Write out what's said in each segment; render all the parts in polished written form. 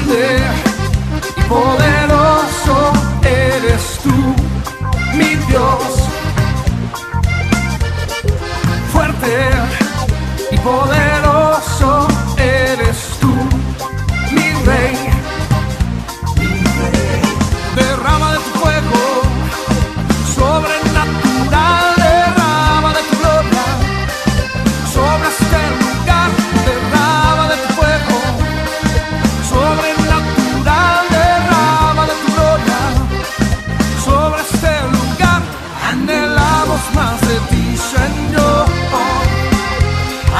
Grande y poderoso eres tú, mi Dios. Fuerte y poderoso eres tú, mi Rey. Derrama de tu fuego sobrenatural, derrama de tu gloria sobre este lugar, derrama de tu fuego sobrenatural, derrama de tu gloria sobre este lugar. Anhelamos más de ti, Señor,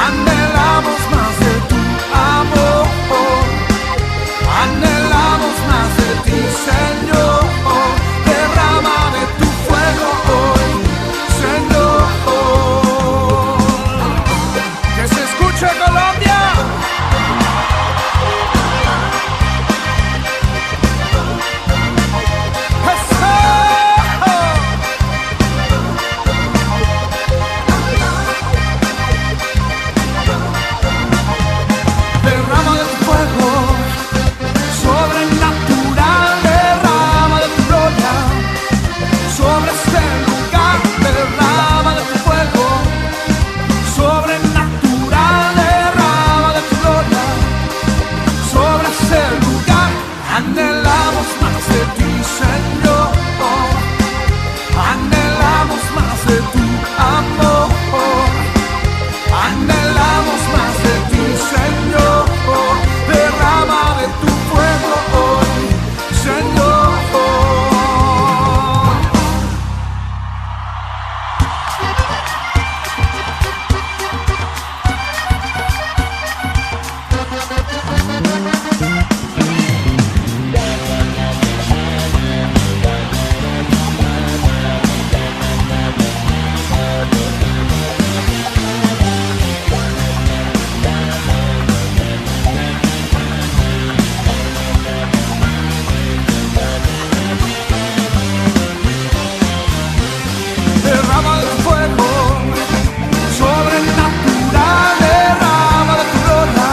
anhelamos más de tu amor, anhelamos más de ti, Señor, derrama de tu fuego hoy, Señor. Que se escuche Colombia. Derrama de tu fuego sobrenatural, derrama de tu gloria sobre este lugar, derrama de tu fuego sobrenatural, derrama de tu gloria sobre este lugar. Anhelamos más de ti, Señor, anhelamos más de tu amor, anhelamos más de ti, Señor, derrama de tu fuego hoy, Señor. Derrama de tu fuego sobrenatural, derrama de tu gloria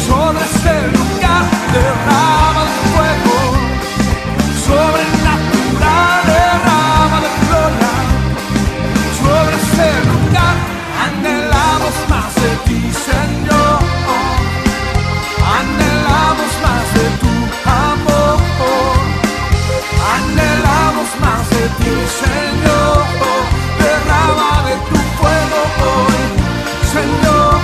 sobre este lugar, derrama de tu fuego sobrenatural, derrama de tu gloria sobre este lugar. Anhelamos más de ti, Señor, anhelamos más de tu amor, anhelamos más de ti, Señor, derrama de tu fuego hoy, Señor.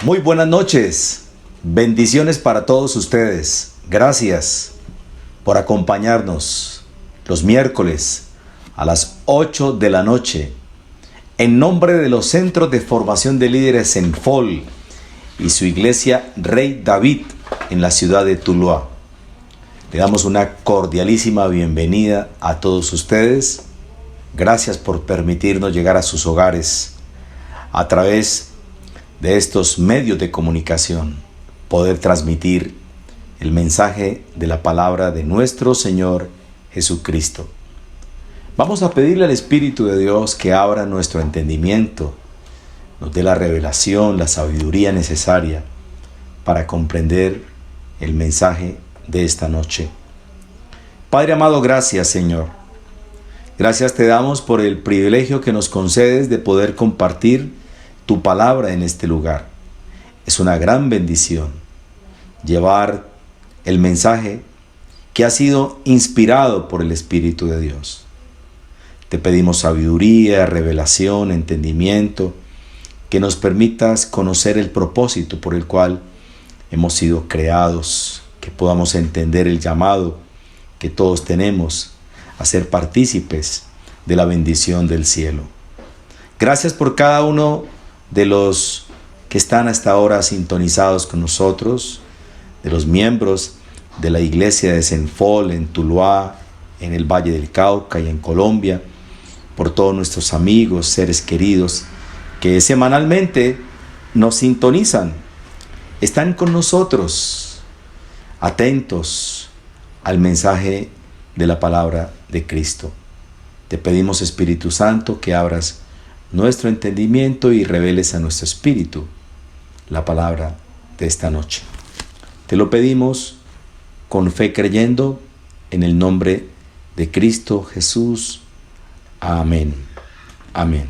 Muy buenas noches, bendiciones para todos ustedes. Gracias por acompañarnos los miércoles a las 8 de la noche en nombre de los Centros de Formación de Líderes en FOL y su iglesia Rey David en la ciudad de Tuluá. Le damos una cordialísima bienvenida a todos ustedes. Gracias por permitirnos llegar a sus hogares a través de estos medios de comunicación, poder transmitir el mensaje de la palabra de nuestro Señor Jesucristo. Vamos a pedirle al Espíritu de Dios que abra nuestro entendimiento, nos dé la revelación, la sabiduría necesaria para comprender el mensaje de esta noche. Padre amado, gracias, Señor. Gracias te damos por el privilegio que nos concedes de poder compartir tu palabra en este lugar. Es una gran bendición llevar el mensaje que ha sido inspirado por el Espíritu de Dios. Te pedimos sabiduría, revelación, entendimiento, que nos permitas conocer el propósito por el cual hemos sido creados, que podamos entender el llamado que todos tenemos a ser partícipes de la bendición del cielo. Gracias por cada uno de los que están hasta ahora sintonizados con nosotros, de los miembros de la iglesia de Senfol en Tuluá, en el Valle del Cauca y en Colombia, por todos nuestros amigos, seres queridos, que semanalmente nos sintonizan, están con nosotros, atentos al mensaje de la palabra de Cristo. Te pedimos, Espíritu Santo, que abras nuestro entendimiento y reveles a nuestro espíritu la palabra de esta noche. Te lo pedimos con fe, creyendo en el nombre de Cristo Jesús. Amén. Amén.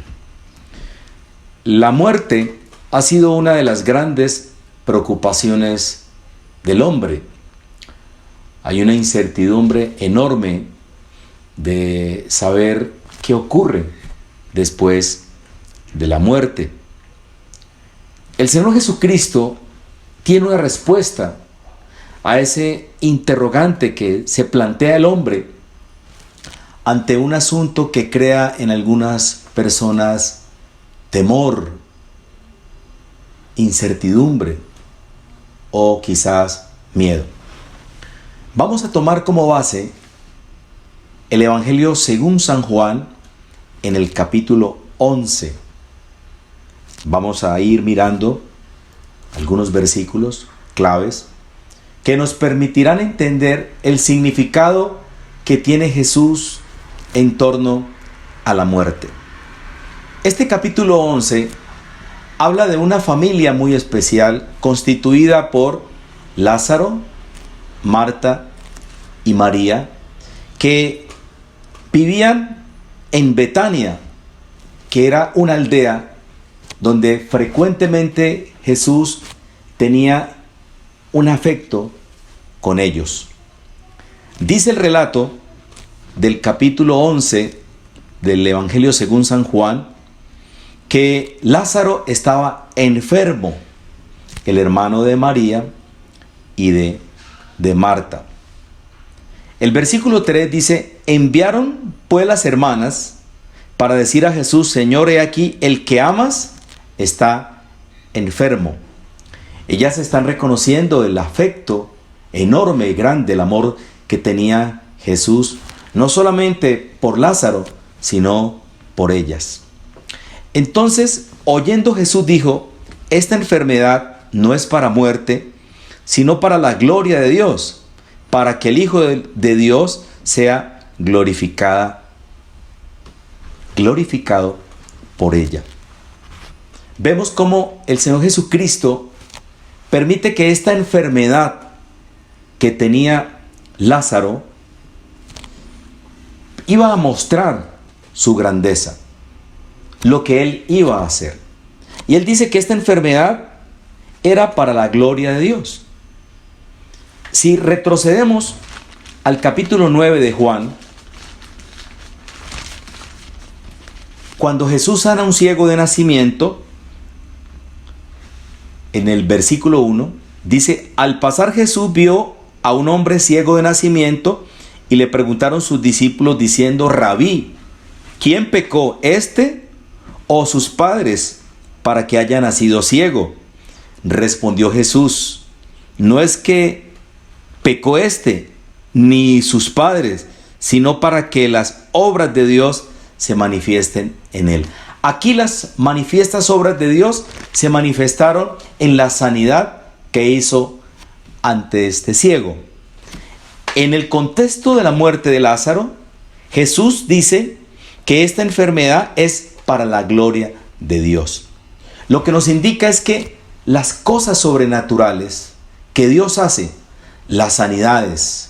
La muerte ha sido una de las grandes preocupaciones del hombre. Hay una incertidumbre enorme de saber qué ocurre después de la muerte. El Señor Jesucristo tiene una respuesta a ese interrogante que se plantea el hombre ante un asunto que crea en algunas personas temor, incertidumbre o quizás miedo. Vamos a tomar como base el Evangelio según San Juan en el capítulo 11. Vamos a ir mirando algunos versículos claves que nos permitirán entender el significado que tiene Jesús en torno a la muerte. Este capítulo 11 habla de una familia muy especial constituida por Lázaro, Marta y María, que vivían en Betania, que era una aldea donde frecuentemente Jesús tenía un afecto con ellos. Dice el relato del capítulo 11 del Evangelio según San Juan que Lázaro estaba enfermo, el hermano de María y de Marta. El versículo 3 dice: enviaron pues las hermanas para decir a Jesús: Señor, he aquí, el que amas está enfermo. Ellas están reconociendo el afecto enorme y grande, el amor que tenía Jesús, no solamente por Lázaro, sino por ellas. Entonces, oyendo Jesús dijo: esta enfermedad no es para muerte, sino para la gloria de Dios, para que el Hijo de Dios sea glorificado por ella. Vemos cómo el Señor Jesucristo permite que esta enfermedad que tenía Lázaro iba a mostrar su grandeza, lo que él iba a hacer. Y él dice que esta enfermedad era para la gloria de Dios. Si retrocedemos al capítulo 9 de Juan, cuando Jesús sana a un ciego de nacimiento, en el versículo 1, dice: al pasar Jesús vio a un hombre ciego de nacimiento y le preguntaron sus discípulos diciendo: Rabí, ¿quién pecó, este o sus padres, para que haya nacido ciego? Respondió Jesús: no es que pecó este ni sus padres, sino para que las obras de Dios se manifiesten en él. Aquí las manifiestas obras de Dios se manifestaron en la sanidad que hizo ante este ciego. En el contexto de la muerte de Lázaro, Jesús dice que esta enfermedad es para la gloria de Dios. Lo que nos indica es que las cosas sobrenaturales que Dios hace, las sanidades,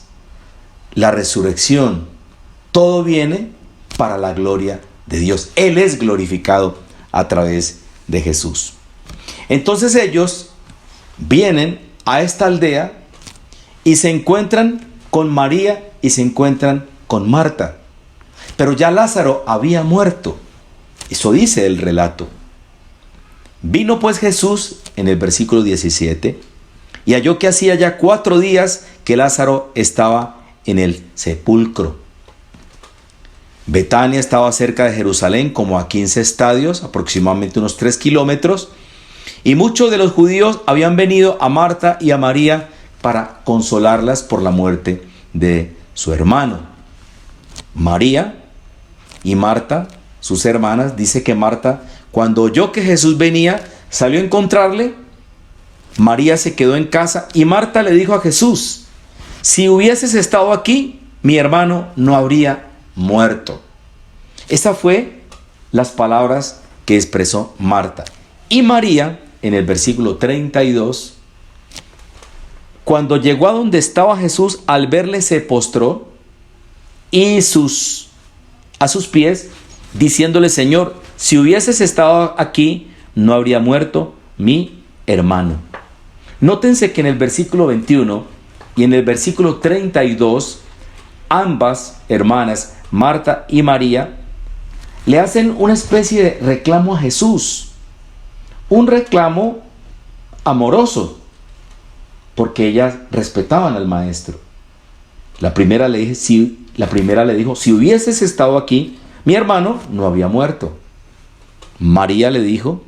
la resurrección, todo viene para la gloria de Dios. Él es glorificado a través de Jesús. Entonces ellos vienen a esta aldea y se encuentran con María y se encuentran con Marta. Pero ya Lázaro había muerto. Eso dice el relato. Vino pues Jesús, en el versículo 17, y halló que hacía ya 4 días que Lázaro estaba en el sepulcro. Betania estaba cerca de Jerusalén, como a 15 estadios, aproximadamente unos 3 kilómetros, Y muchos de los judíos habían venido a Marta y a María para consolarlas por la muerte de su hermano. María y Marta, sus hermanas, dice que Marta, cuando oyó que Jesús venía, salió a encontrarle. María se quedó en casa y Marta le dijo a Jesús: si hubieses estado aquí, mi hermano no habría muerto. Esas fue las palabras que expresó Marta. Y María, en el versículo 32, cuando llegó a donde estaba Jesús, al verle se postró y a sus pies, diciéndole: Señor, si hubieses estado aquí, no habría muerto mi hermano. Nótense que en el versículo 21 y en el versículo 32, ambas hermanas, Marta y María, le hacen una especie de reclamo a Jesús. Un reclamo amoroso, porque ellas respetaban al maestro. La primera le dijo: si hubieses estado aquí, mi hermano no había muerto. María le dijo,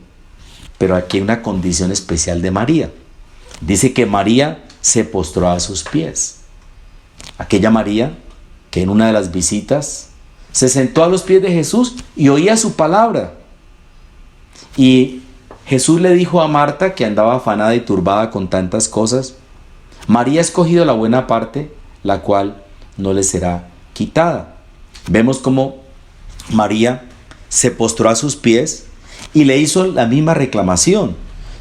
pero aquí hay una condición especial de María. Dice que María se postró a sus pies. Aquella María que en una de las visitas se sentó a los pies de Jesús y oía su palabra. Y Jesús le dijo a Marta, que andaba afanada y turbada con tantas cosas: María ha escogido la buena parte, la cual no le será quitada. Vemos cómo María se postró a sus pies y le hizo la misma reclamación: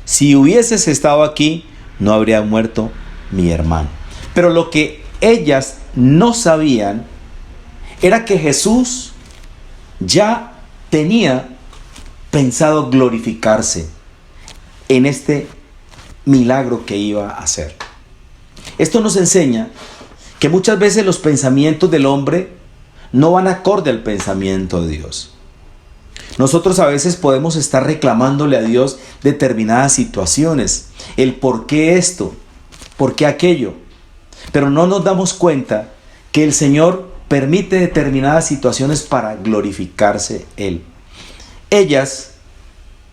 si hubieses estado aquí, no habría muerto mi hermano. Pero lo que ellas no sabían era que Jesús ya tenía pensado glorificarse en este milagro que iba a hacer. Esto nos enseña que muchas veces los pensamientos del hombre no van acorde al pensamiento de Dios. Nosotros a veces podemos estar reclamándole a Dios determinadas situaciones, el por qué esto, por qué aquello, pero no nos damos cuenta que el Señor permite determinadas situaciones para glorificarse Él. Ellas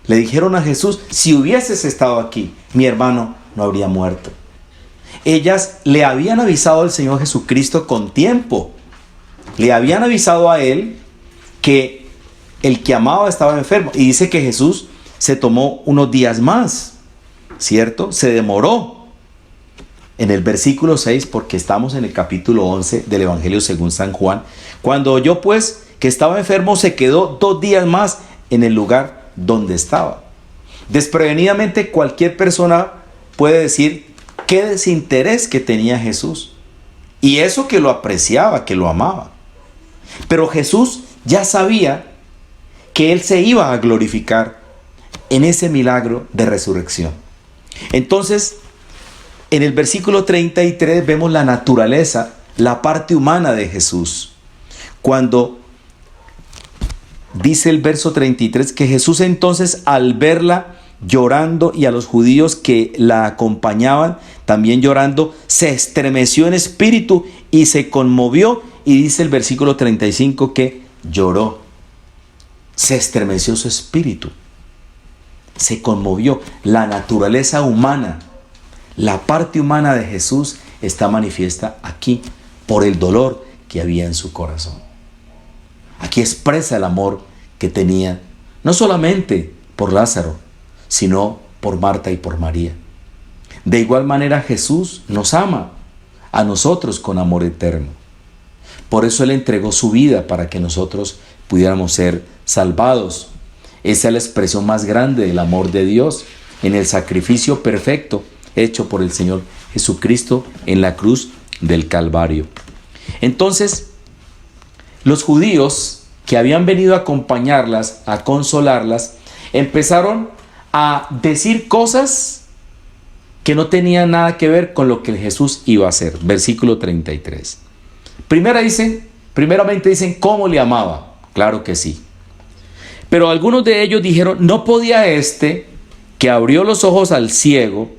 le dijeron a Jesús: si hubieses estado aquí, mi hermano no habría muerto. Ellas le habían avisado al Señor Jesucristo con tiempo. Le habían avisado a Él que el que amaba estaba enfermo. Y dice que Jesús se tomó unos días más, ¿cierto? Se demoró. En el versículo 6, porque estamos en el capítulo 11 del Evangelio según San Juan: cuando oyó pues que estaba enfermo, se quedó 2 días más en el lugar donde estaba. Desprevenidamente cualquier persona puede decir qué desinterés que tenía Jesús. Y eso que lo apreciaba, que lo amaba. Pero Jesús ya sabía que Él se iba a glorificar en ese milagro de resurrección. Entonces, en el versículo 33 vemos la naturaleza, la parte humana de Jesús. Cuando dice el verso 33 que Jesús entonces, al verla llorando y a los judíos que la acompañaban también llorando, se estremeció en espíritu y se conmovió, y dice el versículo 35 que lloró. Se estremeció su espíritu, se conmovió. La naturaleza humana, la parte humana de Jesús está manifiesta aquí por el dolor que había en su corazón. Aquí expresa el amor que tenía, no solamente por Lázaro, sino por Marta y por María. De igual manera Jesús nos ama a nosotros con amor eterno. Por eso Él entregó su vida para que nosotros pudiéramos ser salvados. Esa es la expresión más grande del amor de Dios, en el sacrificio perfecto hecho por el Señor Jesucristo en la cruz del Calvario. Entonces, los judíos que habían venido a acompañarlas, a consolarlas, empezaron a decir cosas que no tenían nada que ver con lo que Jesús iba a hacer. Versículo 33. Primeramente dicen cómo le amaba. Claro que sí. Pero algunos de ellos dijeron: no podía este que abrió los ojos al ciego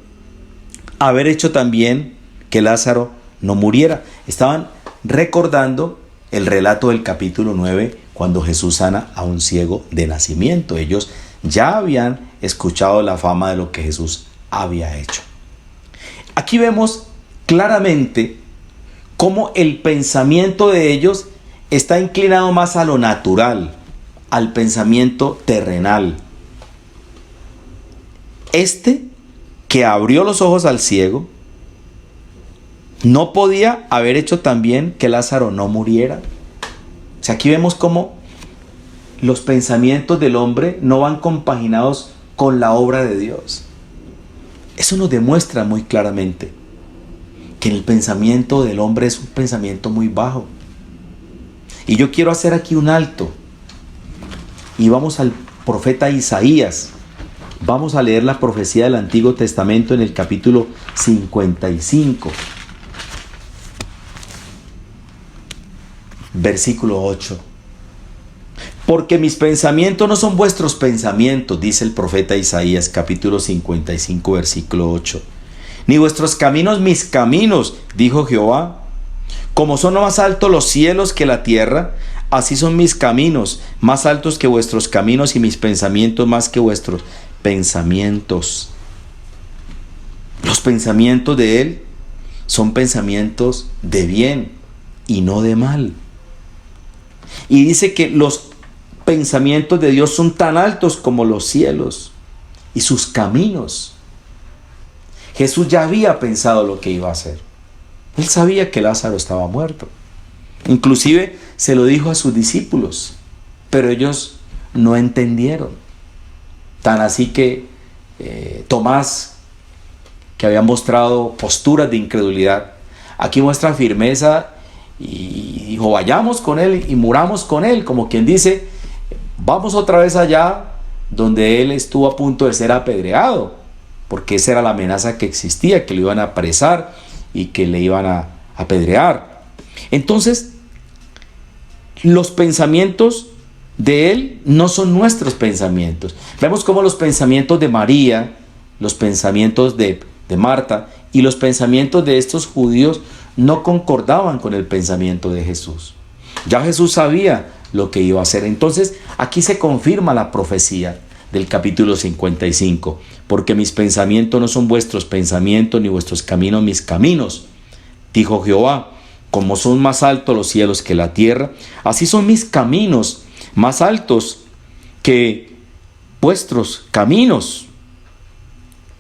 haber hecho también que Lázaro no muriera. Estaban recordando el relato del capítulo 9, cuando Jesús sana a un ciego de nacimiento. Ellos ya habían escuchado la fama de lo que Jesús había hecho. Aquí vemos claramente cómo el pensamiento de ellos está inclinado más a lo natural, al pensamiento terrenal. Este que abrió los ojos al ciego, no podía haber hecho también que Lázaro no muriera. O sea, aquí vemos cómo los pensamientos del hombre no van compaginados con la obra de Dios. Eso nos demuestra muy claramente que el pensamiento del hombre es un pensamiento muy bajo. Y yo quiero hacer aquí un alto. Y vamos al profeta Isaías. Vamos a leer la profecía del Antiguo Testamento en el capítulo 55. Versículo 8. Porque mis pensamientos no son vuestros pensamientos, dice el profeta Isaías, capítulo 55, versículo 8. Ni vuestros caminos mis caminos, dijo Jehová. Como son más altos los cielos que la tierra, así son mis caminos, más altos que vuestros caminos, y mis pensamientos más que vuestros pensamientos. Los pensamientos de Él son pensamientos de bien y no de mal. Y dice que los pensamientos de Dios son tan altos como los cielos y sus caminos. Jesús ya había pensado lo que iba a hacer. Él sabía que Lázaro estaba muerto. Inclusive se lo dijo a sus discípulos, pero ellos no entendieron. Tan así que Tomás, que había mostrado posturas de incredulidad, aquí muestra firmeza y dijo: vayamos con él y muramos con él, como quien dice, vamos otra vez allá donde él estuvo a punto de ser apedreado, porque esa era la amenaza que existía, que lo iban a apresar y que le iban a apedrear. Entonces, los pensamientos de él no son nuestros pensamientos. Vemos cómo los pensamientos de María, los pensamientos de Marta y los pensamientos de estos judíos no concordaban con el pensamiento de Jesús. Ya Jesús sabía lo que iba a hacer. Entonces, aquí se confirma la profecía del capítulo 55. Porque mis pensamientos no son vuestros pensamientos, ni vuestros caminos mis caminos, dijo Jehová. Como son más altos los cielos que la tierra, así son mis caminos más altos que vuestros caminos,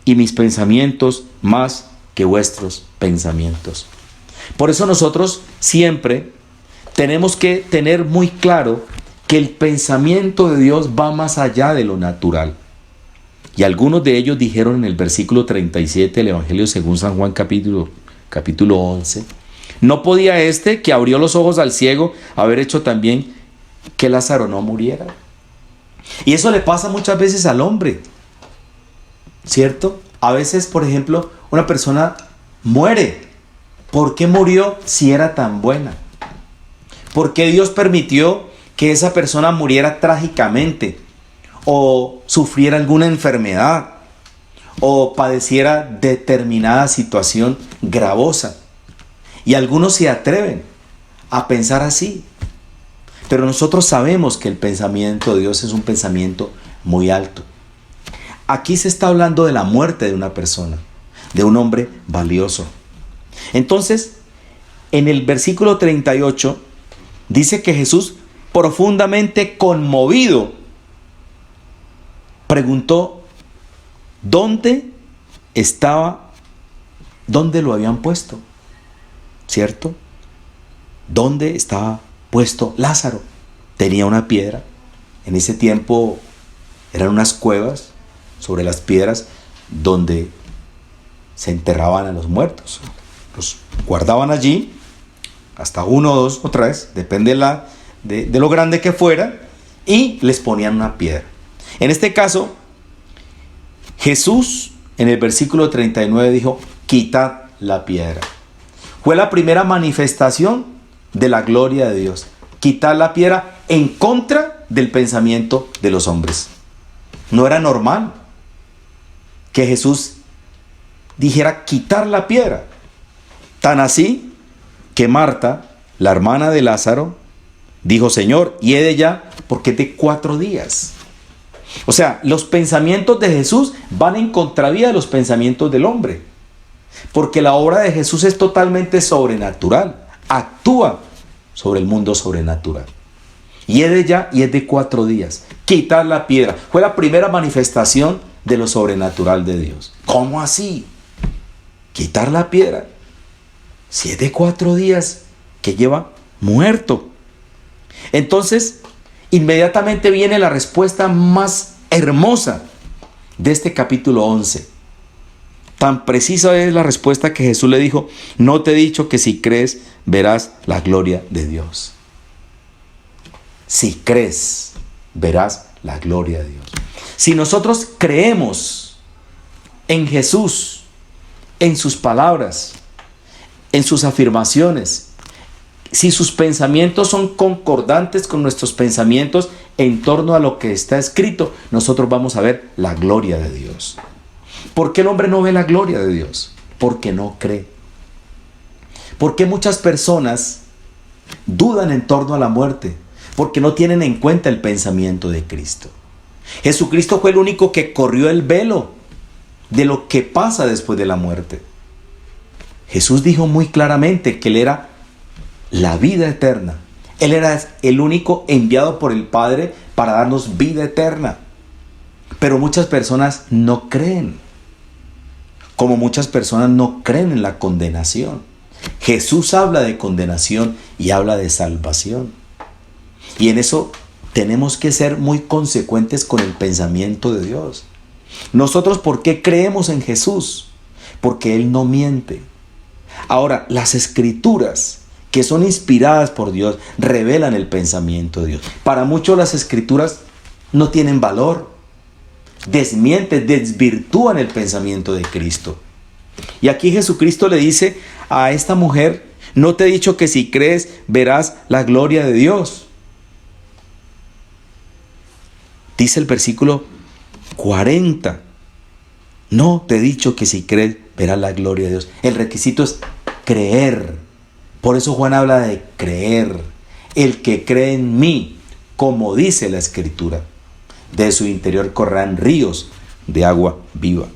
y mis pensamientos más que vuestros pensamientos. Por eso nosotros siempre tenemos que tener muy claro que el pensamiento de Dios va más allá de lo natural. Y algunos de ellos dijeron en el versículo 37 del Evangelio según San Juan capítulo 11, ¿no podía este que abrió los ojos al ciego haber hecho también que Lázaro no muriera? Y eso le pasa muchas veces al hombre, ¿cierto? A veces, por ejemplo, una persona muere. ¿Por qué murió si era tan buena? ¿Por qué Dios permitió que esa persona muriera trágicamente? O sufriera alguna enfermedad, o padeciera determinada situación gravosa. Y algunos se atreven a pensar así. Pero nosotros sabemos que el pensamiento de Dios es un pensamiento muy alto. Aquí se está hablando de la muerte de una persona, de un hombre valioso. Entonces, en el versículo 38, dice que Jesús, profundamente conmovido, preguntó dónde estaba, dónde lo habían puesto, ¿cierto? ¿Dónde estaba puesto Lázaro? Tenía una piedra. En ese tiempo eran unas cuevas sobre las piedras donde se enterraban a los muertos. Los guardaban allí, hasta 1, 2 o 3, depende de lo grande que fuera, y les ponían una piedra. En este caso, Jesús en el versículo 39 dijo: quitad la piedra. Fue la primera manifestación de la gloria de Dios. Quitar la piedra en contra del pensamiento de los hombres. No era normal que Jesús dijera quitar la piedra. Tan así que Marta, la hermana de Lázaro, dijo: Señor, hiede ya, porque es de 4 días. O sea, los pensamientos de Jesús van en contravía de los pensamientos del hombre. Porque la obra de Jesús es totalmente sobrenatural. Actúa sobre el mundo sobrenatural. Y es de ya y es de 4 días. Quitar la piedra. Fue la primera manifestación de lo sobrenatural de Dios. ¿Cómo así? Quitar la piedra. Si es de 4 días que lleva muerto. Entonces, inmediatamente viene la respuesta más hermosa de este capítulo 11. Tan precisa es la respuesta que Jesús le dijo: no te he dicho que si crees verás la gloria de Dios. Si crees, verás la gloria de Dios. Si nosotros creemos en Jesús, en sus palabras, en sus afirmaciones, si sus pensamientos son concordantes con nuestros pensamientos en torno a lo que está escrito, nosotros vamos a ver la gloria de Dios. ¿Por qué el hombre no ve la gloria de Dios? Porque no cree. ¿Por qué muchas personas dudan en torno a la muerte? Porque no tienen en cuenta el pensamiento de Cristo. Jesucristo fue el único que corrió el velo de lo que pasa después de la muerte. Jesús dijo muy claramente que Él era la vida eterna. Él era el único enviado por el Padre para darnos vida eterna. Pero muchas personas no creen. Como muchas personas no creen en la condenación. Jesús habla de condenación y habla de salvación. Y en eso tenemos que ser muy consecuentes con el pensamiento de Dios. Nosotros, ¿por qué creemos en Jesús? Porque Él no miente. Ahora, las escrituras que son inspiradas por Dios revelan el pensamiento de Dios. Para muchos las escrituras no tienen valor. Desmienten, desvirtúan el pensamiento de Cristo. Y aquí Jesucristo le dice a esta mujer: no te he dicho que si crees verás la gloria de Dios. Dice el versículo 40. No te he dicho que si crees verás la gloria de Dios. El requisito es creer. Por eso Juan habla de creer. El que cree en mí, como dice la Escritura, de su interior correrán ríos de agua viva.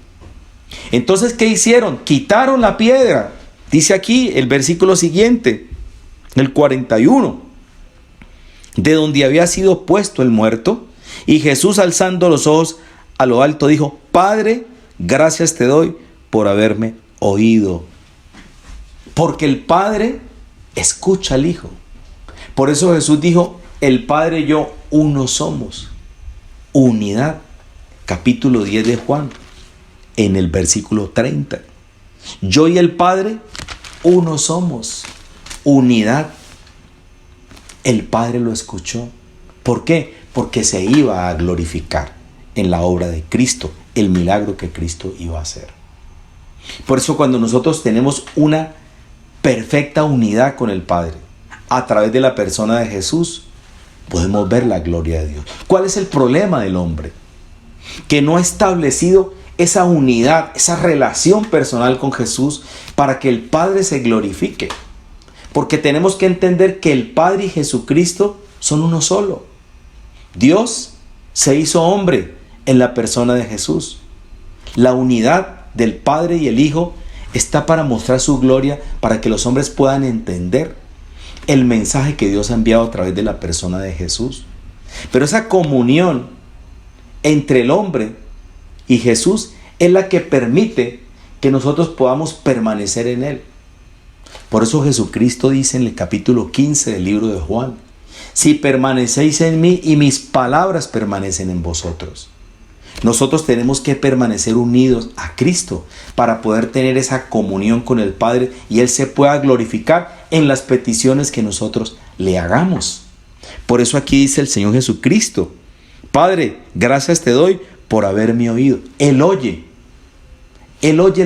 Entonces, ¿qué hicieron? Quitaron la piedra. Dice aquí el versículo siguiente, el 41. De donde había sido puesto el muerto. Y Jesús, alzando los ojos a lo alto, dijo: Padre, gracias te doy por haberme oído. Porque el Padre escucha al Hijo. Por eso Jesús dijo: el Padre y yo uno somos. Unidad. Capítulo 10 de Juan, en el versículo 30. Yo y el Padre uno somos. Unidad. El Padre lo escuchó. ¿Por qué? Porque se iba a glorificar en la obra de Cristo, el milagro que Cristo iba a hacer. Por eso, cuando nosotros tenemos una perfecta unidad con el Padre, a través de la persona de Jesús, podemos ver la gloria de Dios. ¿Cuál es el problema del hombre? Que no ha establecido esa unidad, esa relación personal con Jesús para que el Padre se glorifique. Porque tenemos que entender que el Padre y Jesucristo son uno solo. Dios se hizo hombre en la persona de Jesús. La unidad del Padre y el Hijo está para mostrar su gloria, para que los hombres puedan entender el mensaje que Dios ha enviado a través de la persona de Jesús. Pero esa comunión entre el hombre y Jesús es la que permite que nosotros podamos permanecer en Él. Por eso Jesucristo dice en el capítulo 15 del libro de Juan: si permanecéis en mí y mis palabras permanecen en vosotros. Nosotros tenemos que permanecer unidos a Cristo para poder tener esa comunión con el Padre y Él se pueda glorificar en las peticiones que nosotros le hagamos. Por eso aquí dice el Señor Jesucristo: Padre, gracias te doy por haberme oído. Él oye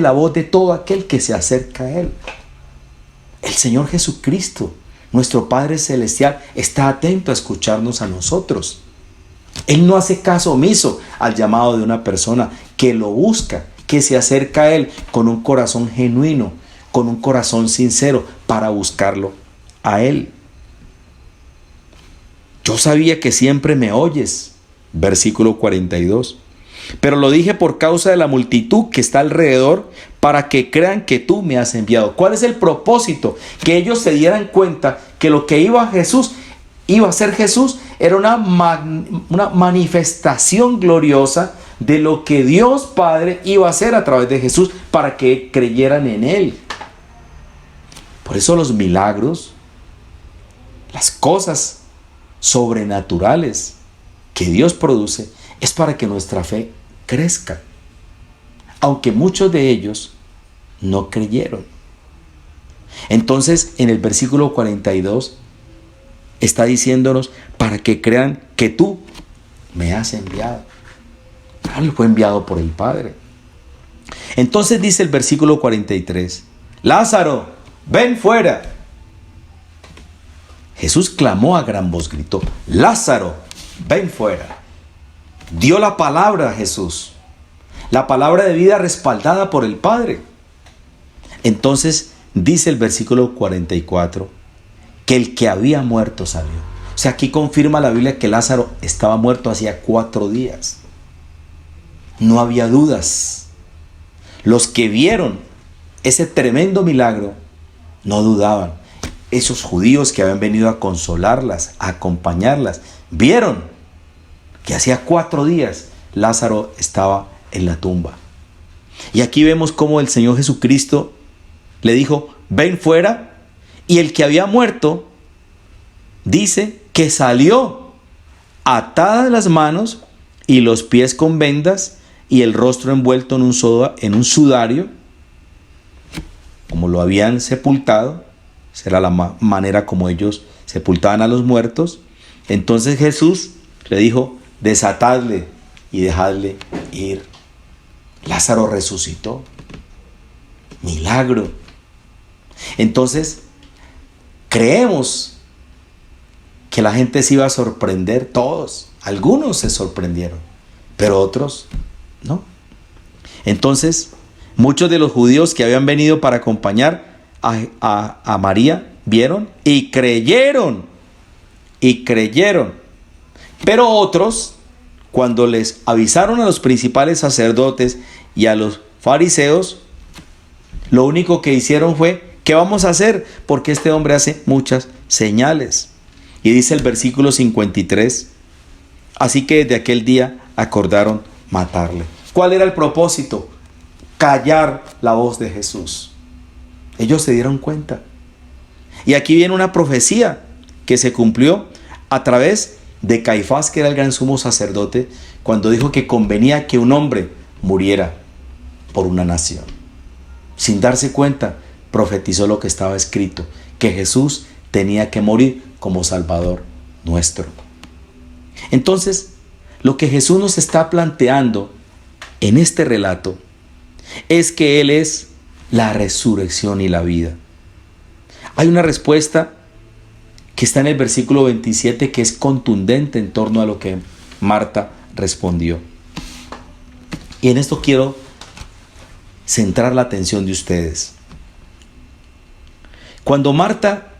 la voz de todo aquel que se acerca a Él. El Señor Jesucristo, nuestro Padre Celestial, está atento a escucharnos a nosotros. Él no hace caso omiso al llamado de una persona que lo busca, que se acerca a Él con un corazón genuino, con un corazón sincero para buscarlo a Él. Yo sabía que siempre me oyes, Versículo 42. Pero lo dije por causa de la multitud que está alrededor, para que crean que tú me has enviado. ¿Cuál es el propósito? Que ellos se dieran cuenta que lo que iba a ser Jesús, era una manifestación gloriosa de lo que Dios Padre iba a hacer a través de Jesús, para que creyeran en Él. Por eso los milagros, las cosas sobrenaturales que Dios produce, es para que nuestra fe crezca. Aunque muchos de ellos no creyeron. Entonces, en el versículo 42 está diciéndonos, para que crean que tú me has enviado. Él fue enviado por el Padre. Entonces dice el versículo 43, Lázaro, ven fuera. Jesús clamó a gran voz, gritó, Lázaro, ven fuera. Dio la palabra a Jesús, la palabra de vida respaldada por el Padre. Entonces dice el versículo 44, que el que había muerto salió. O sea, aquí confirma la Biblia que Lázaro estaba muerto hacía 4 días. No había dudas. Los que vieron ese tremendo milagro no dudaban. Esos judíos que habían venido a consolarlas, a acompañarlas, vieron que hacía 4 días Lázaro estaba en la tumba. Y aquí vemos cómo el Señor Jesucristo le dijo, ven fuera. Y el que había muerto, dice que salió atadas las manos y los pies con vendas y el rostro envuelto en un sudario, como lo habían sepultado. Esa era la manera como ellos sepultaban a los muertos. Entonces Jesús le dijo, desatadle y dejadle ir. Lázaro resucitó. Milagro. Entonces, creemos que la gente se iba a sorprender, todos. Algunos se sorprendieron, pero otros no. Entonces, muchos de los judíos que habían venido para acompañar a María, vieron y creyeron. Y creyeron. Pero otros, cuando les avisaron a los principales sacerdotes y a los fariseos, lo único que hicieron fue, ¿qué vamos a hacer? Porque este hombre hace muchas señales. Y dice el versículo 53, así que desde aquel día acordaron matarle. ¿Cuál era el propósito? Callar la voz de Jesús. Ellos se dieron cuenta. Y aquí viene una profecía que se cumplió a través de Caifás, que era el gran sumo sacerdote, cuando dijo que convenía que un hombre muriera por una nación. Sin darse cuenta, profetizó lo que estaba escrito, que Jesús tenía que morir como Salvador nuestro. Entonces, lo que Jesús nos está planteando en este relato es que Él es la resurrección y la vida. Hay una respuesta que está en el versículo 27 que es contundente en torno a lo que Marta respondió. Y en esto quiero centrar la atención de ustedes. Cuando Marta,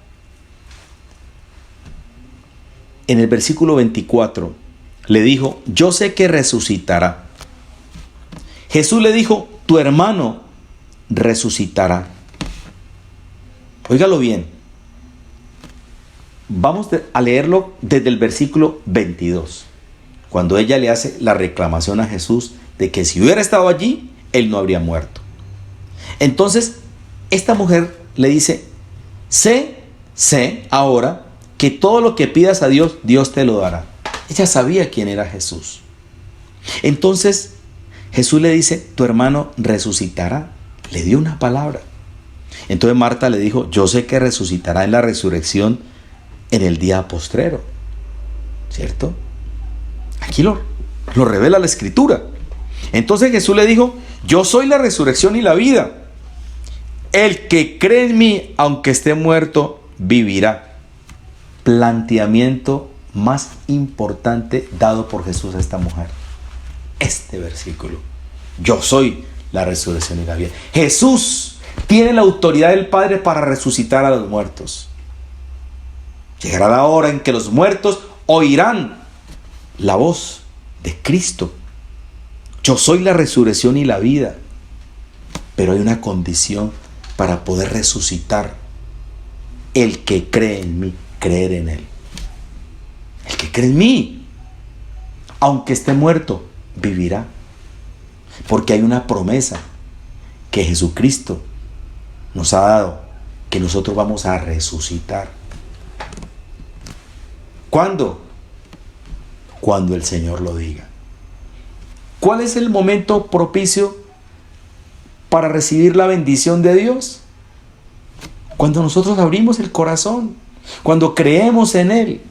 en el versículo 24, le dijo, yo sé que resucitará. Jesús le dijo, tu hermano resucitará. Óigalo bien. Vamos a leerlo desde el versículo 22. Cuando ella le hace la reclamación a Jesús de que si hubiera estado allí, él no habría muerto. Entonces, esta mujer le dice, sé ahora que todo lo que pidas a Dios, Dios te lo dará. Ella sabía quién era Jesús. Entonces, Jesús le dice, tu hermano resucitará. Le dio una palabra. Entonces Marta le dijo, yo sé que resucitará en la resurrección en el día postrero. ¿Cierto? Aquí lo revela la Escritura. Entonces Jesús le dijo, yo soy la resurrección y la vida. El que cree en mí, aunque esté muerto, vivirá. Planteamiento más importante dado por Jesús a esta mujer. Este versículo. Yo soy la resurrección y la vida. Jesús tiene la autoridad del Padre para resucitar a los muertos. Llegará la hora en que los muertos oirán la voz de Cristo. Yo soy la resurrección y la vida. Pero hay una condición para poder resucitar. El que cree en mí, creer en Él. El que cree en mí, aunque esté muerto, vivirá. Porque hay una promesa que Jesucristo nos ha dado, que nosotros vamos a resucitar. ¿Cuándo? Cuando el Señor lo diga. ¿Cuál es el momento propicio para recibir la bendición de Dios? Cuando nosotros abrimos el corazón, cuando creemos en Él,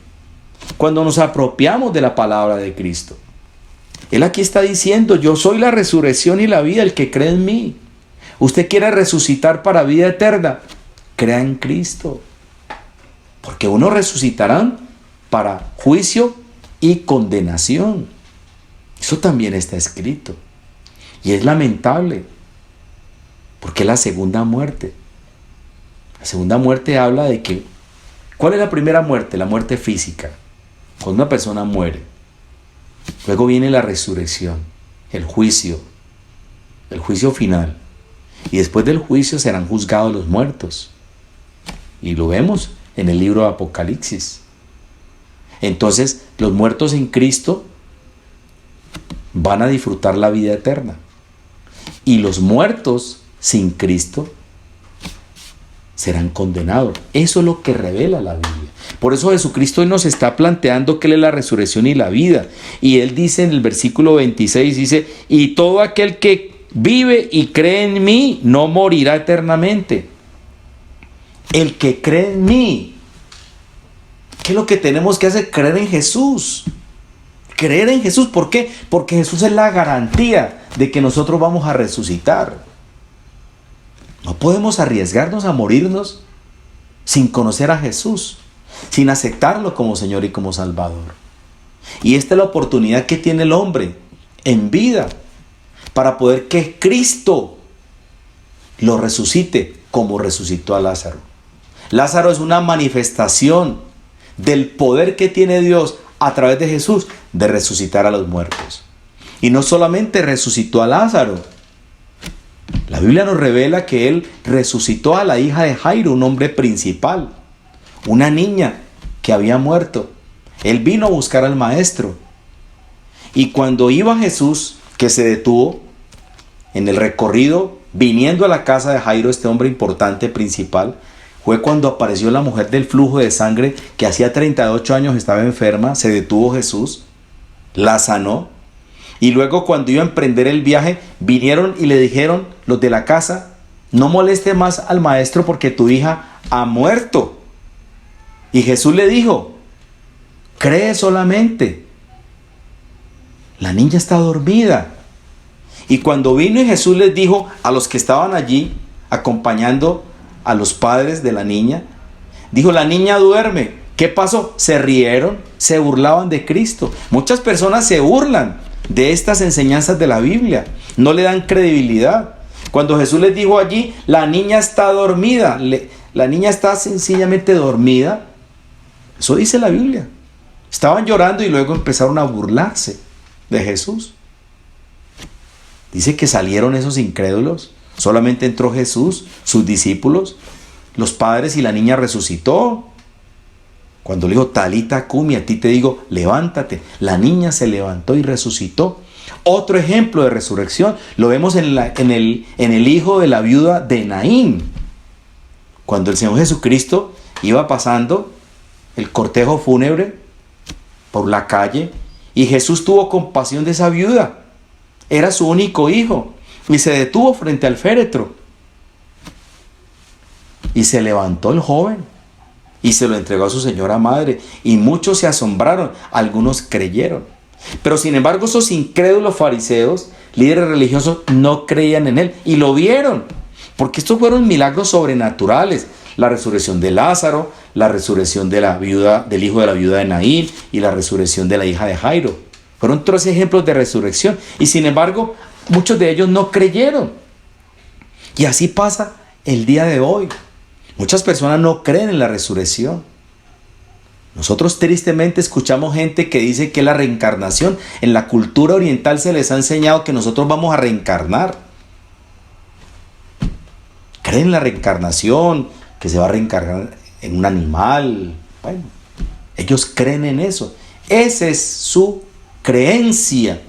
cuando nos apropiamos de la palabra de Cristo. Él aquí está diciendo: yo soy la resurrección y la vida, el que cree en mí. Usted quiere resucitar para vida eterna, crea en Cristo. Porque unos resucitarán para juicio y condenación. Eso también está escrito. Y es lamentable, porque es la segunda muerte. La segunda muerte habla de que, ¿cuál es la primera muerte? La muerte física. Cuando una persona muere. Luego viene la resurrección, el juicio final. Y después del juicio serán juzgados los muertos. Y lo vemos en el libro de Apocalipsis. Entonces, los muertos en Cristo van a disfrutar la vida eterna. Y los muertos sin Cristo serán condenados. Eso es lo que revela la Biblia. Por eso Jesucristo hoy nos está planteando que Él es la resurrección y la vida. Y Él dice en el versículo 26, dice: y todo aquel que vive y cree en mí no morirá eternamente. El que cree en mí. ¿Qué es lo que tenemos que hacer? Creer en Jesús. Creer en Jesús. ¿Por qué? Porque Jesús es la garantía de que nosotros vamos a resucitar. No podemos arriesgarnos a morirnos sin conocer a Jesús, sin aceptarlo como Señor y como Salvador. Y esta es la oportunidad que tiene el hombre en vida para poder que Cristo lo resucite como resucitó a Lázaro. Lázaro es una manifestación del poder que tiene Dios a través de Jesús de resucitar a los muertos. Y no solamente resucitó a Lázaro. La Biblia nos revela que Él resucitó a la hija de Jairo, un hombre principal, una niña que había muerto. Él vino a buscar al maestro. Y cuando iba Jesús, que se detuvo en el recorrido, viniendo a la casa de Jairo, este hombre importante, principal, fue cuando apareció la mujer del flujo de sangre que hacía 38 años estaba enferma. Se detuvo Jesús, la sanó. Y luego, cuando iba a emprender el viaje, vinieron y le dijeron los de la casa: no moleste más al maestro porque tu hija ha muerto. Y Jesús le dijo: cree solamente, la niña está dormida. Y cuando vino y Jesús les dijo a los que estaban allí acompañando a los padres de la niña, dijo: la niña duerme. ¿Qué pasó? Se rieron, se burlaban de Cristo. Muchas personas se burlan de estas enseñanzas de la Biblia, no le dan credibilidad. Cuando Jesús les dijo allí: la niña está dormida, la niña está sencillamente dormida, eso dice la Biblia. Estaban llorando y luego empezaron a burlarse de Jesús. Dice que salieron esos incrédulos, solamente entró Jesús, sus discípulos, los padres, y la niña resucitó. Cuando le dijo: Talita cumi, a ti te digo, levántate. La niña se levantó y resucitó. Otro ejemplo de resurrección lo vemos en el hijo de la viuda de Naín. Cuando el Señor Jesucristo iba pasando el cortejo fúnebre por la calle, y Jesús tuvo compasión de esa viuda. Era su único hijo y se detuvo frente al féretro. Y se levantó el joven y se lo entregó a su señora madre, y muchos se asombraron, algunos creyeron. Pero sin embargo, esos incrédulos fariseos, líderes religiosos, no creían en Él y lo vieron, porque estos fueron milagros sobrenaturales: la resurrección de Lázaro, la resurrección de la viuda, del hijo de la viuda de Naín, y la resurrección de la hija de Jairo. Fueron 3 ejemplos de resurrección, y sin embargo muchos de ellos no creyeron. Y así pasa el día de hoy. Muchas personas no creen en la resurrección. Nosotros tristemente escuchamos gente que dice que la reencarnación, en la cultura oriental se les ha enseñado que nosotros vamos a reencarnar. Creen en la reencarnación, que se va a reencarnar en un animal. Bueno, ellos creen en eso. Esa es su creencia.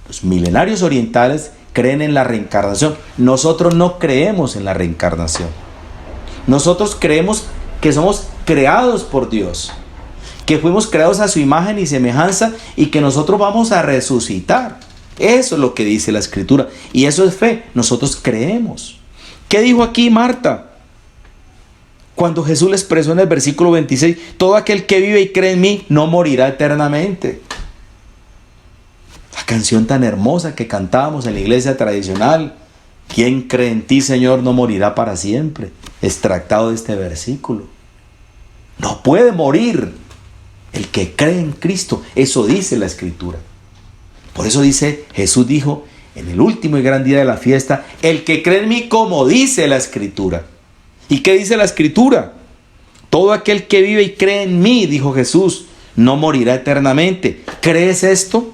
Los milenarios orientales creen en la reencarnación. Nosotros no creemos en la reencarnación. Nosotros creemos que somos creados por Dios, que fuimos creados a su imagen y semejanza y que nosotros vamos a resucitar. Eso es lo que dice la Escritura y eso es fe. Nosotros creemos. ¿Qué dijo aquí Marta? Cuando Jesús le expresó en el versículo 26, todo aquel que vive y cree en mí no morirá eternamente. La canción tan hermosa que cantábamos en la iglesia tradicional, ¿quién cree en ti, Señor, no morirá para siempre? Extractado de este versículo. No puede morir el que cree en Cristo. Eso dice la Escritura. Por eso dice, Jesús dijo, en el último y gran día de la fiesta, el que cree en mí, como dice la Escritura. ¿Y qué dice la Escritura? Todo aquel que vive y cree en mí, dijo Jesús, no morirá eternamente. ¿Crees esto?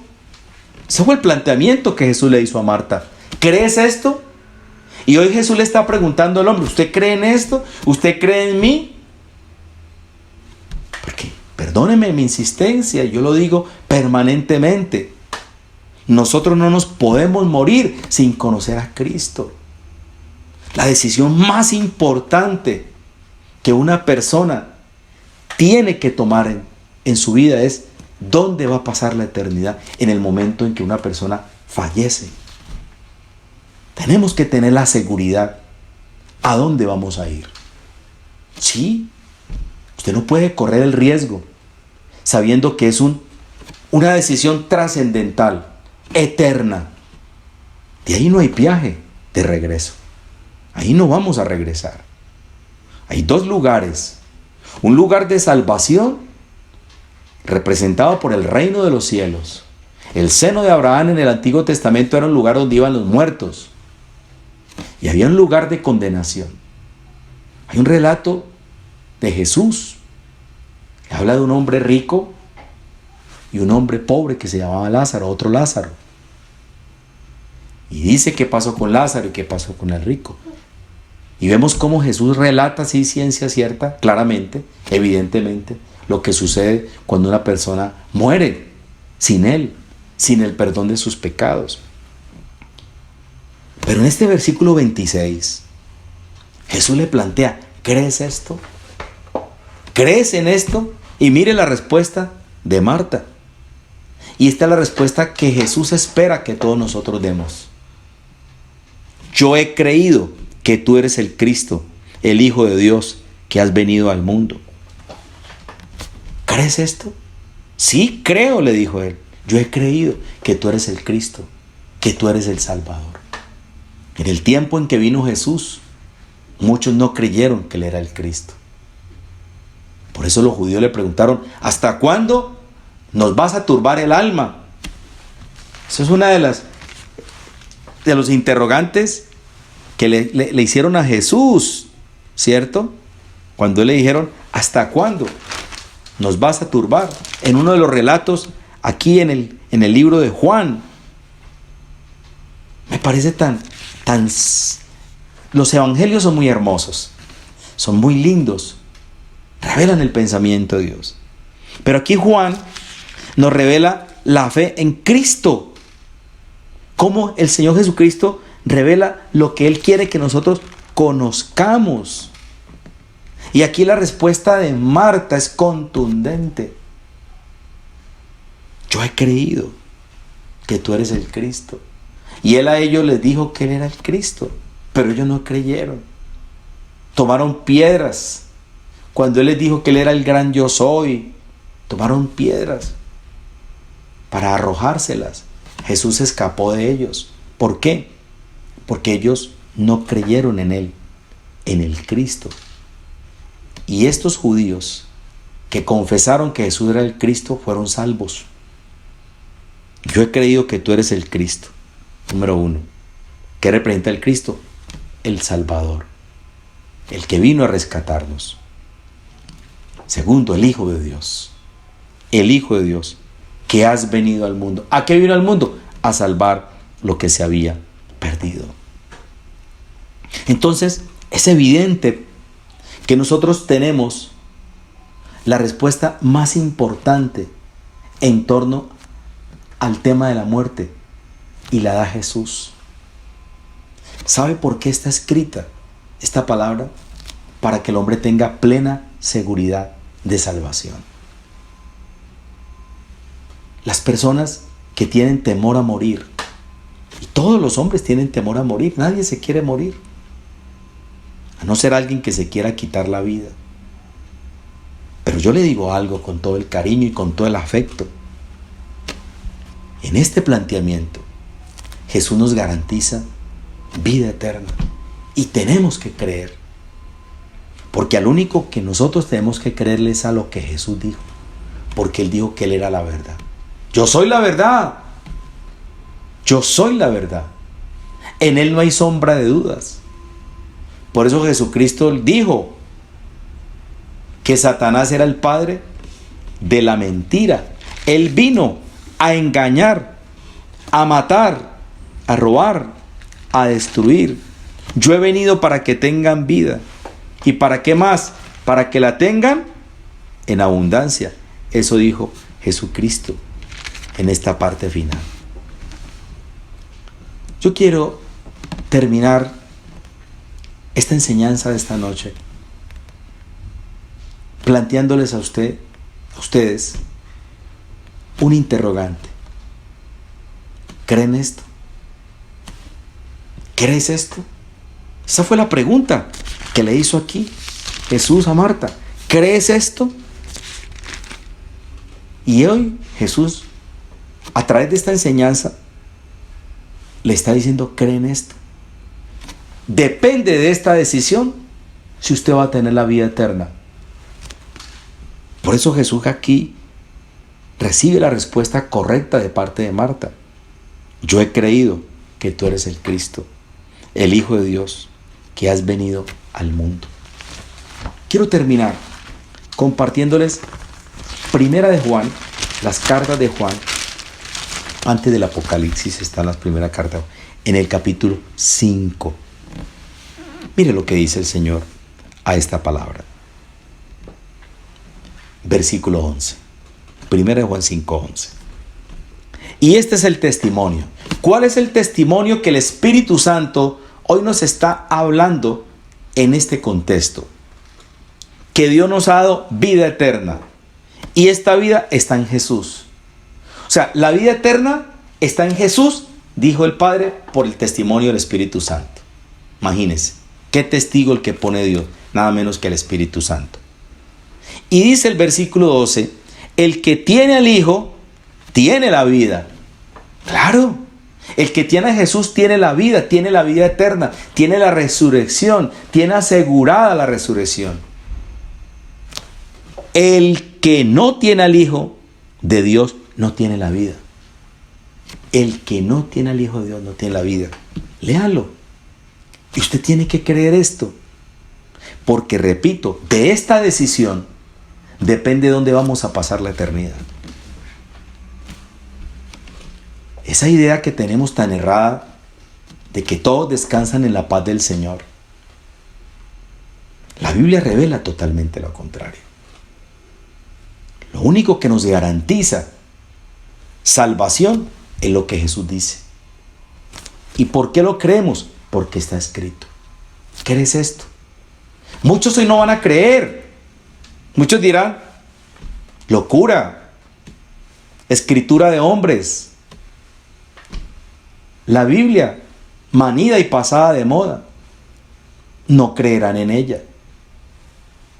Ese fue el planteamiento que Jesús le hizo a Marta. ¿Crees esto? Y hoy Jesús le está preguntando al hombre, ¿usted cree en esto? ¿Usted cree en mí? Porque, perdóneme mi insistencia, yo lo digo permanentemente. Nosotros no nos podemos morir sin conocer a Cristo. La decisión más importante que una persona tiene que tomar en su vida es dónde va a pasar la eternidad en el momento en que una persona fallece. Tenemos que tener la seguridad a dónde vamos a ir. Sí, usted no puede correr el riesgo sabiendo que es una decisión trascendental, eterna. De ahí no hay viaje de regreso. Ahí no vamos a regresar. Hay dos lugares. Un lugar de salvación representado por el reino de los cielos. El seno de Abraham en el Antiguo Testamento era un lugar donde iban los muertos. Y había un lugar de condenación. Hay un relato de Jesús. Que habla de un hombre rico y un hombre pobre que se llamaba Lázaro, otro Lázaro. Y dice qué pasó con Lázaro y qué pasó con el rico. Y vemos cómo Jesús relata así, ciencia cierta, claramente, evidentemente, lo que sucede cuando una persona muere sin Él, sin el perdón de sus pecados. Pero en este versículo 26, Jesús le plantea, ¿crees esto? ¿Crees en esto? Y mire la respuesta de Marta. Y esta es la respuesta que Jesús espera que todos nosotros demos. Yo he creído que tú eres el Cristo, el Hijo de Dios, que has venido al mundo. ¿Crees esto? Sí, creo, le dijo él. Yo he creído que tú eres el Cristo, que tú eres el Salvador. En el tiempo en que vino Jesús, muchos no creyeron que él era el Cristo. Por eso los judíos le preguntaron, ¿hasta cuándo nos vas a turbar el alma? Eso es una de los interrogantes que le hicieron a Jesús, ¿cierto? Cuando le dijeron, ¿hasta cuándo nos vas a turbar? En uno de los relatos, aquí en el libro de Juan, me parece los evangelios son muy hermosos, son muy lindos, revelan el pensamiento de Dios. Pero aquí Juan nos revela la fe en Cristo, cómo el Señor Jesucristo revela lo que Él quiere que nosotros conozcamos. Y aquí la respuesta de Marta es contundente. Yo he creído que tú eres el Cristo. Y Él a ellos les dijo que Él era el Cristo, pero ellos no creyeron. Tomaron piedras. Cuando Él les dijo que Él era el gran yo soy, tomaron piedras para arrojárselas. Jesús escapó de ellos. ¿Por qué? Porque ellos no creyeron en Él, en el Cristo. Y estos judíos que confesaron que Jesús era el Cristo fueron salvos. Yo he creído que tú eres el Cristo. Número 1. ¿Qué representa el Cristo? El Salvador. El que vino a rescatarnos. Segundo, el Hijo de Dios. El Hijo de Dios, que has venido al mundo. ¿A qué vino al mundo? A salvar lo que se había perdido. Entonces, es evidente que nosotros tenemos la respuesta más importante en torno al tema de la muerte, y la da Jesús. ¿Sabe por qué está escrita esta palabra? Para que el hombre tenga plena seguridad de salvación. Las personas que tienen temor a morir, y todos los hombres tienen temor a morir, nadie se quiere morir, a no ser alguien que se quiera quitar la vida. Pero yo le digo algo con todo el cariño y con todo el afecto. En este planteamiento, Jesús nos garantiza vida eterna, y tenemos que creer, porque al único que nosotros tenemos que creerle es a lo que Jesús dijo, porque Él dijo que Él era la verdad. Yo soy la verdad. Yo soy la verdad. En Él no hay sombra de dudas. Por eso Jesucristo dijo que Satanás era el padre de la mentira. Él vino a engañar, a matar, a robar, a destruir. Yo he venido para que tengan vida. ¿Y para qué más? Para que la tengan en abundancia. Eso dijo Jesucristo en esta parte final. Yo quiero terminar esta enseñanza de esta noche planteándoles a ustedes un interrogante. ¿Creen esto? ¿Crees esto? Esa fue la pregunta que le hizo aquí Jesús a Marta. ¿Crees esto? Y hoy Jesús, a través de esta enseñanza, le está diciendo: ¿creen esto? Depende de esta decisión si usted va a tener la vida eterna. Por eso Jesús aquí recibe la respuesta correcta de parte de Marta. Yo he creído que tú eres el Cristo, el Hijo de Dios, que has venido al mundo. Quiero terminar compartiéndoles Primera de Juan, las cartas de Juan. Antes del Apocalipsis están las primeras cartas, en el capítulo 5. Mire lo que dice el Señor a esta palabra. Versículo 11. Primera de Juan 5:11. Y este es el testimonio. ¿Cuál es el testimonio que el Espíritu Santo hoy nos está hablando en este contexto? Que Dios nos ha dado vida eterna. Y esta vida está en Jesús. O sea, la vida eterna está en Jesús, dijo el Padre, por el testimonio del Espíritu Santo. Imagínense, qué testigo el que pone Dios, nada menos que el Espíritu Santo. Y dice el versículo 12, el que tiene al Hijo, tiene la vida. Claro, el que tiene a Jesús tiene la vida eterna, tiene la resurrección, tiene asegurada la resurrección. El que no tiene al Hijo de Dios no tiene la vida. El que no tiene al Hijo de Dios no tiene la vida. Léalo. Y usted tiene que creer esto. Porque, repito, de esta decisión depende de dónde vamos a pasar la eternidad. Esa idea que tenemos tan errada de que todos descansan en la paz del Señor. La Biblia revela totalmente lo contrario. Lo único que nos garantiza salvación es lo que Jesús dice. ¿Y por qué lo creemos? Porque está escrito. ¿Crees esto? Muchos hoy no van a creer. Muchos dirán: locura, escritura de hombres. La Biblia, manida y pasada de moda. No creerán en ella.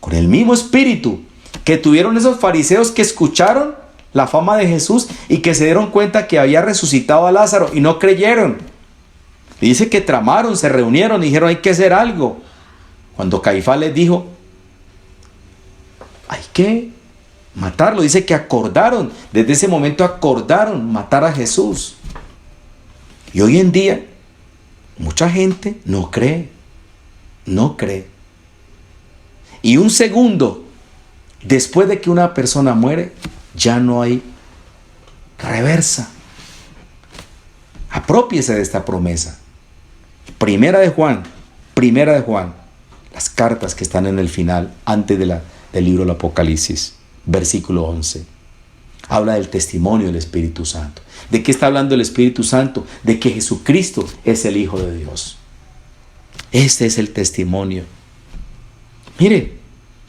Con el mismo espíritu que tuvieron esos fariseos que escucharon la fama de Jesús y que se dieron cuenta que había resucitado a Lázaro y no creyeron. Dice que tramaron, se reunieron y dijeron: hay que hacer algo. Cuando Caifás les dijo: hay que matarlo. Dice que acordaron, desde ese momento acordaron matar a Jesús. Y hoy en día, mucha gente no cree. No cree. Y un segundo Después de que una persona muere, ya no hay reversa. Aprópiese de esta promesa. Primera de Juan, las cartas que están en el final, antes del libro del Apocalipsis, versículo 11. Habla del testimonio del Espíritu Santo. ¿De qué está hablando el Espíritu Santo? De que Jesucristo es el Hijo de Dios. Este es el testimonio. Mire,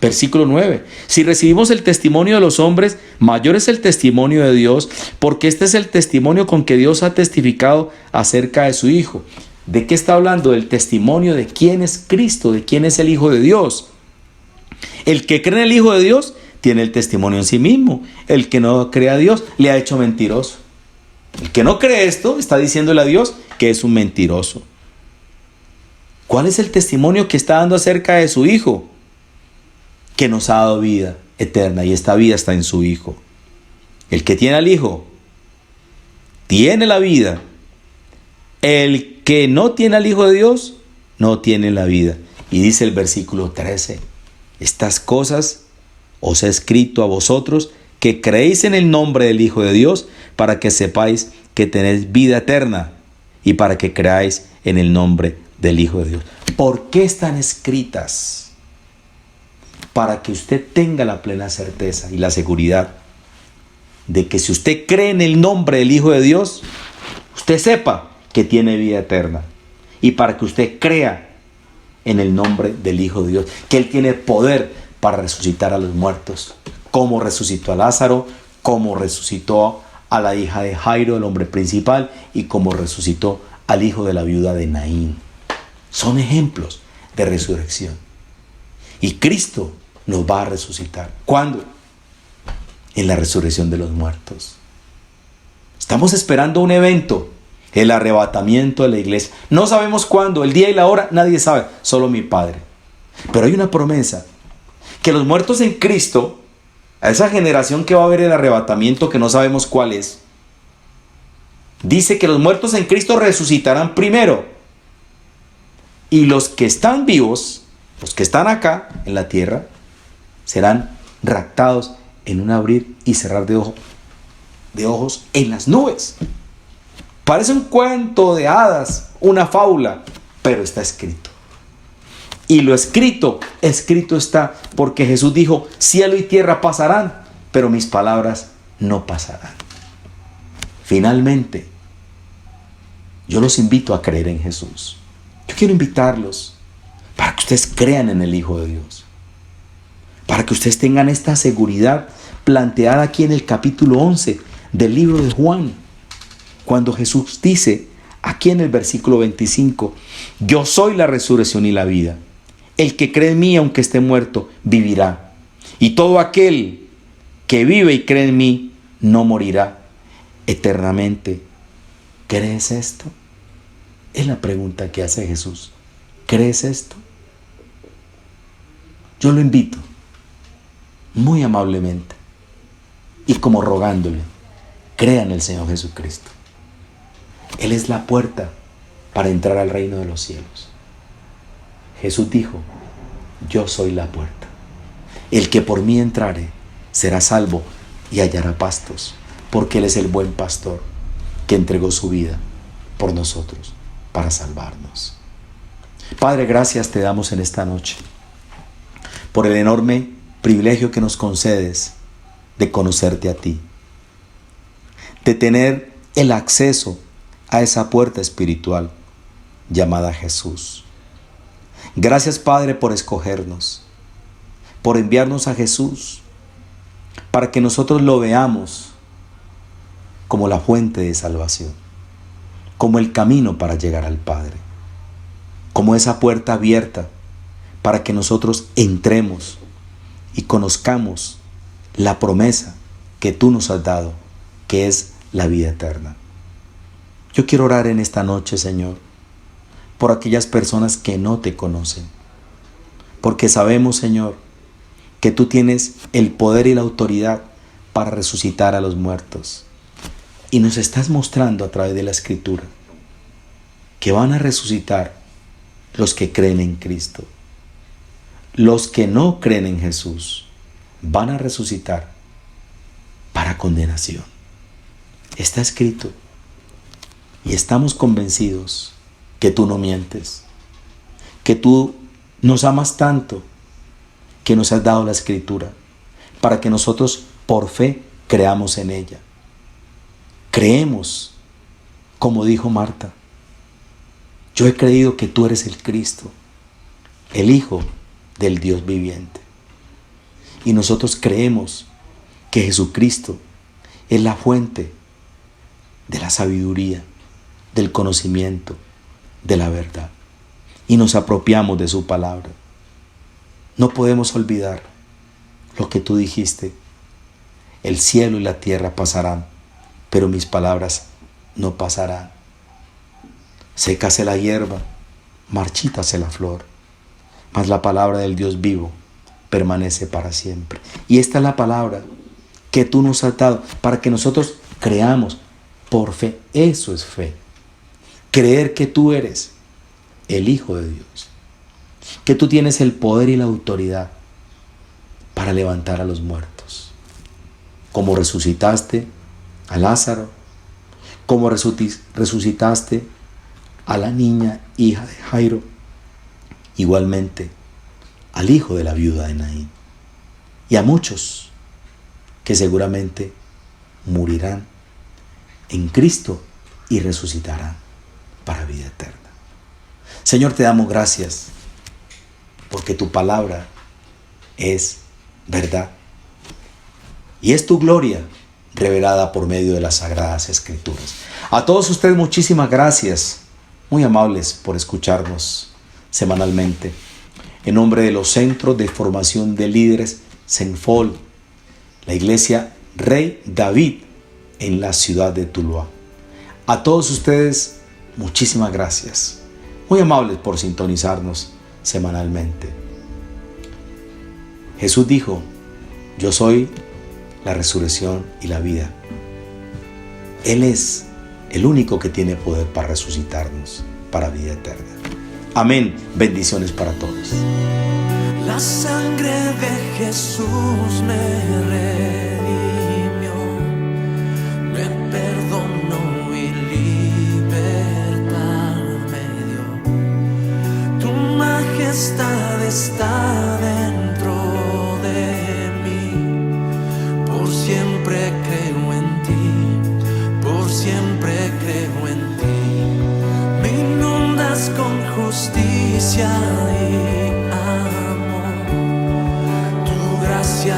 versículo 9. Si recibimos el testimonio de los hombres, mayor es el testimonio de Dios, porque este es el testimonio con que Dios ha testificado acerca de su Hijo. ¿De qué está hablando? Del testimonio de quién es Cristo, de quién es el Hijo de Dios. El que cree en el Hijo de Dios tiene el testimonio en sí mismo. El que no cree a Dios le ha hecho mentiroso. El que no cree esto está diciéndole a Dios que es un mentiroso. ¿Cuál es el testimonio que está dando acerca de su Hijo? Que nos ha dado vida eterna, y esta vida está en su Hijo. El que tiene al Hijo tiene la vida. El que no tiene al Hijo de Dios no tiene la vida. Y dice el versículo 13: estas cosas os he escrito a vosotros que creéis en el nombre del Hijo de Dios, para que sepáis que tenéis vida eterna, y para que creáis en el nombre del Hijo de Dios. ¿Por qué están escritas? Para que usted tenga la plena certeza y la seguridad de que si usted cree en el nombre del Hijo de Dios, usted sepa que tiene vida eterna. Y para que usted crea en el nombre del Hijo de Dios, que Él tiene poder para resucitar a los muertos, como resucitó a Lázaro, como resucitó a la hija de Jairo, el hombre principal, y como resucitó al hijo de la viuda de Naín. Son ejemplos de resurrección. Y Cristo nos va a resucitar. ¿Cuándo? En la resurrección de los muertos. Estamos esperando un evento, el arrebatamiento de la iglesia. No sabemos cuándo, el día y la hora, nadie sabe, solo mi Padre. Pero hay una promesa, que los muertos en Cristo, a esa generación que va a ver el arrebatamiento, que no sabemos cuál es, dice que los muertos en Cristo resucitarán primero. Y los que están vivos, los que están acá en la tierra, serán raptados en un abrir y cerrar de ojos en las nubes. Parece un cuento de hadas, una fábula, pero está escrito. Y lo escrito está, porque Jesús dijo: cielo y tierra pasarán, pero mis palabras no pasarán. Finalmente, yo los invito a creer en Jesús. Yo quiero invitarlos para que ustedes crean en el Hijo de Dios, para que ustedes tengan esta seguridad planteada aquí en el capítulo 11 del libro de Juan, cuando Jesús dice aquí en el versículo 25: yo soy la resurrección y la vida. El que cree en mí, aunque esté muerto, vivirá. Y todo aquel que vive y cree en mí, no morirá eternamente. ¿Crees esto? Es la pregunta que hace Jesús. ¿Crees esto? Yo lo invito, muy amablemente, y como rogándole, crea en el Señor Jesucristo. Él es la puerta para entrar al reino de los cielos. Jesús dijo: yo soy la puerta. El que por mí entrare será salvo y hallará pastos, porque Él es el buen pastor que entregó su vida por nosotros para salvarnos. Padre, gracias te damos en esta noche por el enorme privilegio que nos concedes de conocerte a ti, de tener el acceso a esa puerta espiritual llamada Jesús. Gracias, Padre, por escogernos, por enviarnos a Jesús, para que nosotros lo veamos como la fuente de salvación, como el camino para llegar al Padre, como esa puerta abierta para que nosotros entremos y conozcamos la promesa que tú nos has dado, que es la vida eterna. Yo quiero orar en esta noche, Señor, por aquellas personas que no te conocen, porque sabemos, Señor, que tú tienes el poder y la autoridad para resucitar a los muertos. Y nos estás mostrando a través de la Escritura que van a resucitar los que creen en Cristo. Los que no creen en Jesús van a resucitar para condenación. Está escrito. Y estamos convencidos que tú no mientes, que tú nos amas tanto, que nos has dado la Escritura, para que nosotros por fe creamos en ella. Creemos, como dijo Marta, yo he creído que tú eres el Cristo, el Hijo del Dios viviente. Y nosotros creemos que Jesucristo es la fuente de la sabiduría, del conocimiento, de la verdad. Y nos apropiamos de su palabra. No podemos olvidar lo que tú dijiste. El cielo y la tierra pasarán, pero mis palabras no pasarán. Sécase la hierba, marchítase la flor, mas la palabra del Dios vivo permanece para siempre. Y esta es la palabra que tú nos has dado para que nosotros creamos por fe. Eso es fe. Creer que tú eres el Hijo de Dios, que tú tienes el poder y la autoridad para levantar a los muertos. Como resucitaste a Lázaro, como resucitaste a la niña hija de Jairo, igualmente al hijo de la viuda de Naín, y a muchos que seguramente morirán en Cristo y resucitarán para vida eterna. Señor, te damos gracias porque tu palabra es verdad y es tu gloria revelada por medio de las Sagradas Escrituras. A todos ustedes muchísimas gracias, muy amables por escucharnos semanalmente. En nombre de los Centros de Formación de Líderes CENFOL, la Iglesia Rey David en la ciudad de Tuluá. A todos ustedes muchísimas gracias, muy amables por sintonizarnos semanalmente. Jesús dijo, yo soy la resurrección y la vida. Él es el único que tiene poder para resucitarnos para vida eterna. Amén. Bendiciones para todos. La sangre de Jesús me redimió, me perdonó y libertad me dio. Tu majestad está dentro de mí, por siempre creo en ti, por siempre creo en ti. Me inundas con justicia y amor, tu gracia